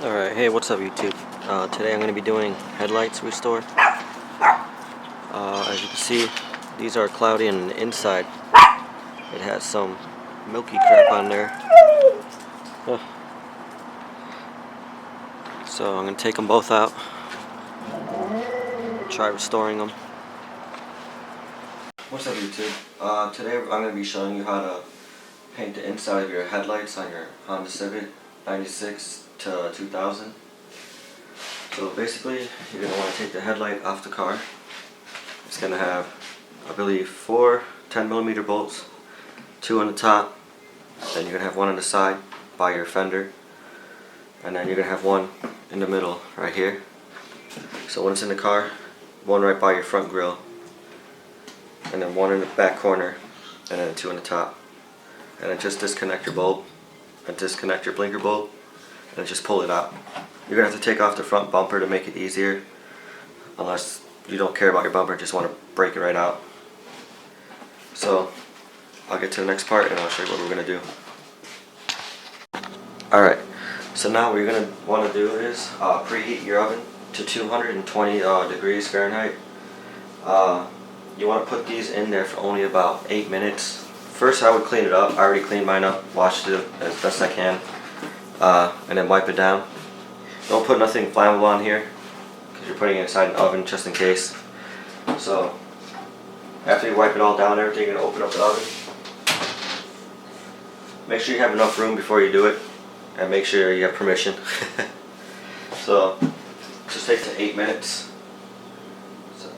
Alright, hey, what's up YouTube? Today I'm going to be doing headlights restore. As you can see, these are cloudy and inside it has some milky crap on there. Ugh. So I'm going to take them both out, try restoring them. What's up YouTube? Today I'm going to be showing you how to paint the inside of your headlights on your Honda Civic 96 to 2000. So basically, you're going to want to take the headlight off the car. It's going to have, I believe, 4 10mm bolts, 2 on the top, then you're going to have 1 on the side by your fender, and then you're going to have 1 in the middle right here. So when it's in the car, 1 right by your front grille, and then 1 in the back corner, and then 2 on the top. And then just disconnect your bulb, and disconnect your blinker bulb, and just pull it out. You're going to have to take off the front bumper to make it easier, unless you don't care about your bumper, just want to break it right out. So I'll get to the next part and I'll show you what we're going to do. Alright, so now what you're going to want to do is preheat your oven to 220 degrees Fahrenheit. You want to put these in there for only about 8 minutes. First I would clean it up. I already cleaned mine up, washed it as best I can, and then wipe it down. Don't put nothing flammable on here because you're putting it inside an oven just in case. So after you wipe it all down, everything, you're going to open up the oven. Make sure you have enough room before you do it, and make sure you have permission. So just takes 8 minutes. So,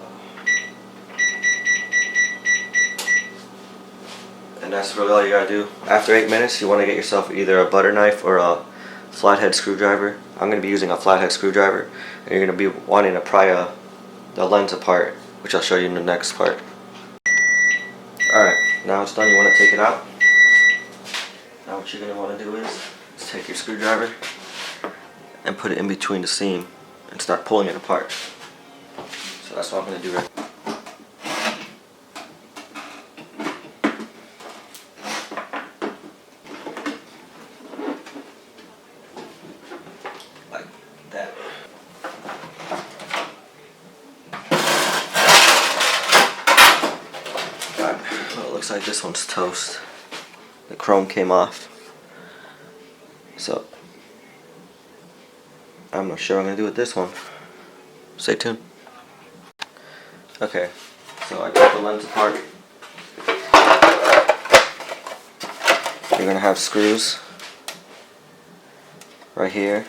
and that's really all you gotta do. After 8 minutes, you want to get yourself either a butter knife or a flathead screwdriver. I'm going to be using a flathead screwdriver, and you're going to be wanting to pry the lens apart, which I'll show you in the next part. Alright, now it's done. You want to take it out. Now what you're going to want to do is take your screwdriver and put it in between the seam and start pulling it apart. So that's what I'm going to do right now. Like that. Well, it looks like this one's toast. The chrome came off. So I'm not sure what I'm going to do with this one. Stay tuned. Okay, so I took the lens apart. You're going to have screws right here,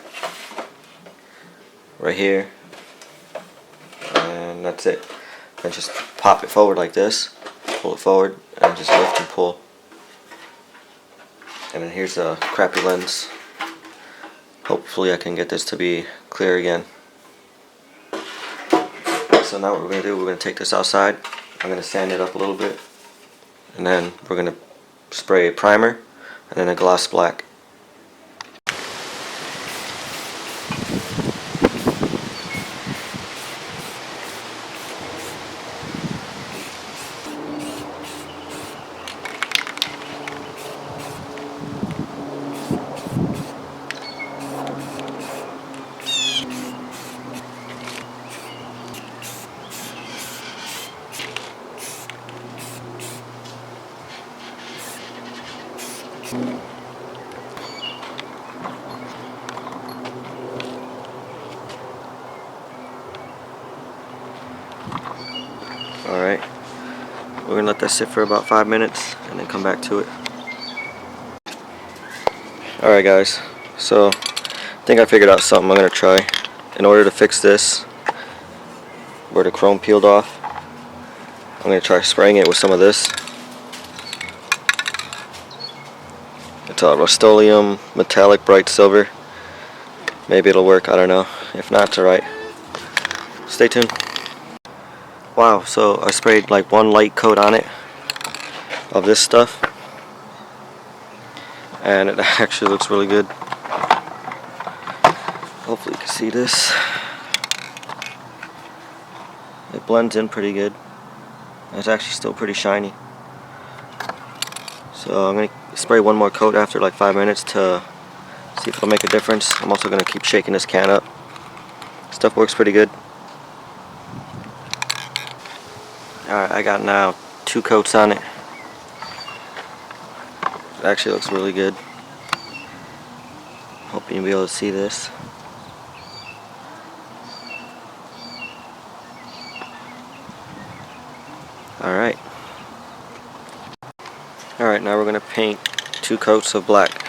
and that's it. Then just pop it forward like this, pull it forward, and just lift and pull. And then here's a crappy lens. Hopefully I can get this to be clear again. So now what we're going to do, we're going to take this outside. I'm going to sand it up a little bit, and then we're going to spray a primer and then a gloss black. Alright, we're going to let that sit for about 5 minutes and then come back to it. Alright guys, so I think I figured out something I'm going to try. In order to fix this, where the chrome peeled off, I'm going to try spraying it with some of this. It's a Rust-Oleum metallic bright silver. Maybe it'll work, I don't know. If not, it's alright. Stay tuned. Wow, so I sprayed like 1 light coat on it of this stuff, and it actually looks really good. Hopefully you can see this. It blends in pretty good. It's actually still pretty shiny. So I'm going to spray 1 more coat after like 5 minutes to See if it'll make a difference. I'm also gonna keep shaking this can up. Stuff works pretty good. Alright, I got now 2 coats on it. It actually looks really good. Hoping you'll be able to see this. Alright. Alright, now we're going to paint 2 coats of black.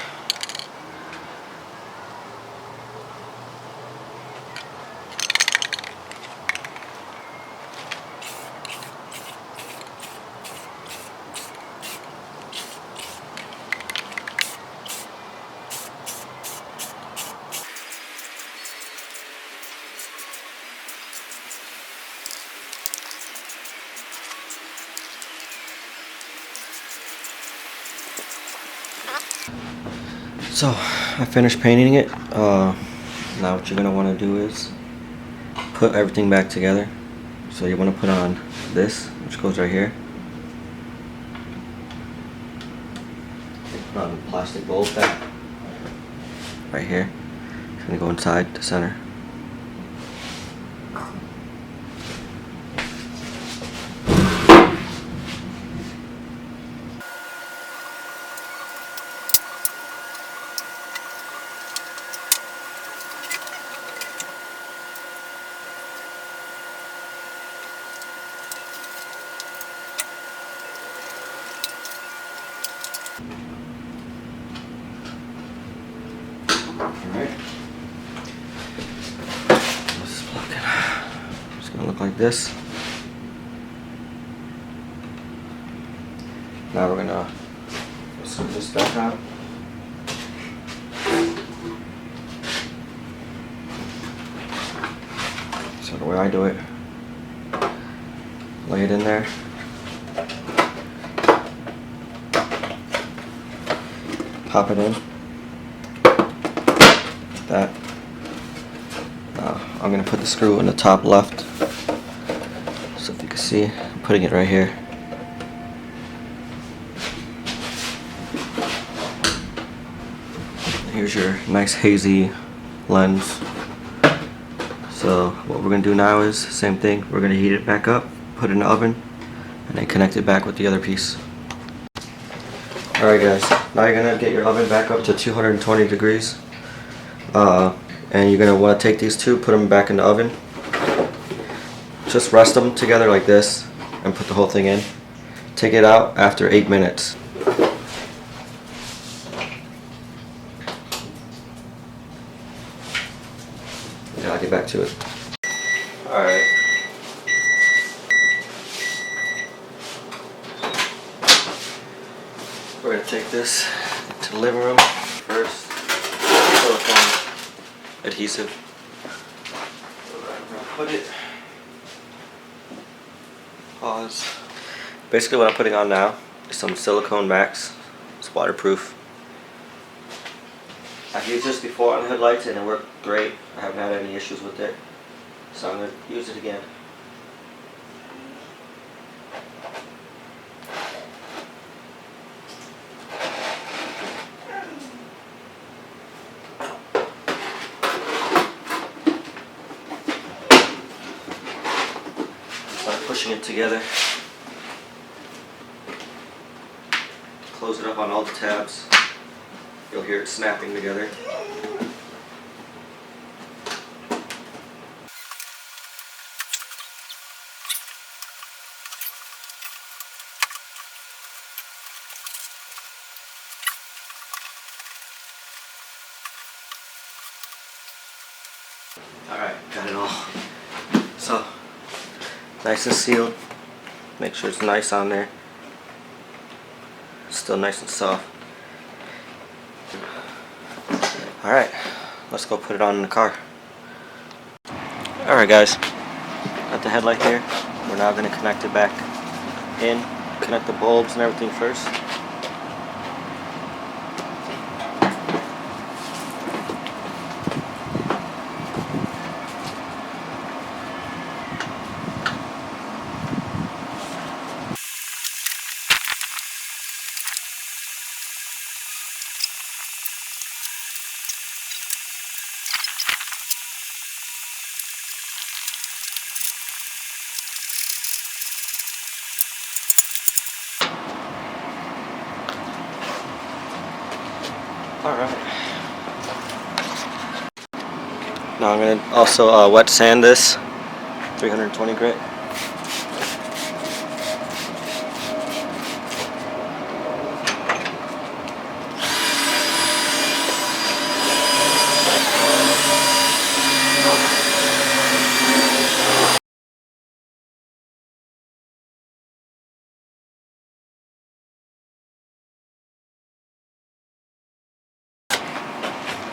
So, I finished painting it. Now what you're going to want to do is put everything back together. So you want to put on this, which goes right here. Put on the plastic bulb back. Right here. It's going to go inside the center. Alright. This is plugged in. It's gonna look like this. Now we're gonna screw this back out. So the way I do it, lay it in there. Pop it in. Like that. I'm going to put the screw in the top left. So if you can see, I'm putting it right here. Here's your nice hazy lens. So what we're going to do now is same thing. We're going to heat it back up, put it in the oven, and then connect it back with the other piece. Alright guys, now you're going to get your oven back up to 220 degrees. And you're going to want to take these two, put them back in the oven. Just rest them together like this and put the whole thing in. Take it out after 8 minutes. Yeah, I'll get back to it. Alright. We're going to take this to the living room first. Silicone adhesive. We're going to put it. Pause. Basically what I'm putting on now is some silicone max. It's waterproof. I've used this before on the headlights and it worked great. I haven't had any issues with it. So I'm going to use it again. Start pushing it together. Close it up on all the tabs. You'll hear it snapping together. Alright, got it all. So, nice and sealed. Make sure it's nice on there. Still nice and soft. Alright, let's go put it on in the car. Alright guys, got the headlight here. We're now going to connect it back in. Connect the bulbs and everything first. Now I'm going to also wet sand this 320 grit.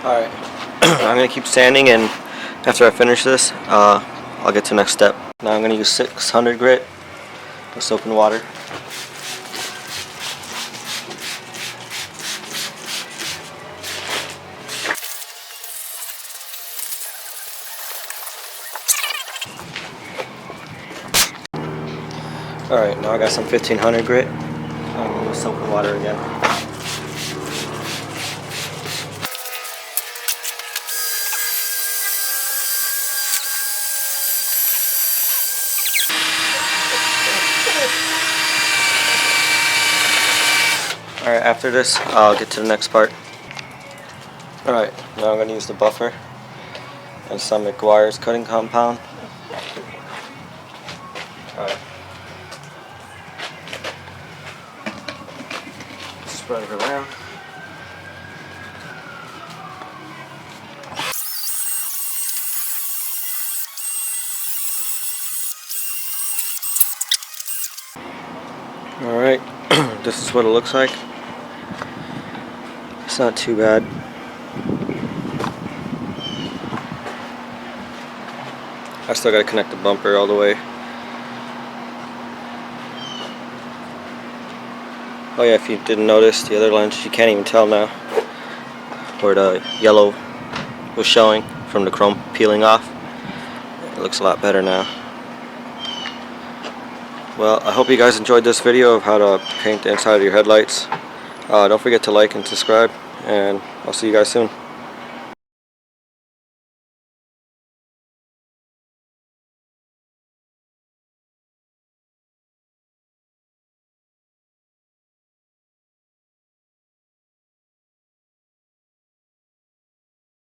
Alright, I'm going to keep sanding, and after I finish this, I'll get to the next step. Now I'm going to use 600 grit with soap and water. Alright, now I got some 1500 grit. I'm going to use soap and water again. Alright, after this, I'll get to the next part. Alright, now I'm going to use the buffer and some McGuire's cutting compound. Alright. Spread it around. Alright, this is what it looks like. It's not too bad. I still gotta connect the bumper all the way. Oh yeah, if you didn't notice, the other lens, you can't even tell now where the yellow was showing from the chrome peeling off. It looks a lot better now. Well, I hope you guys enjoyed this video of how to paint the inside of your headlights. Don't forget to like and subscribe, and I'll see you guys soon.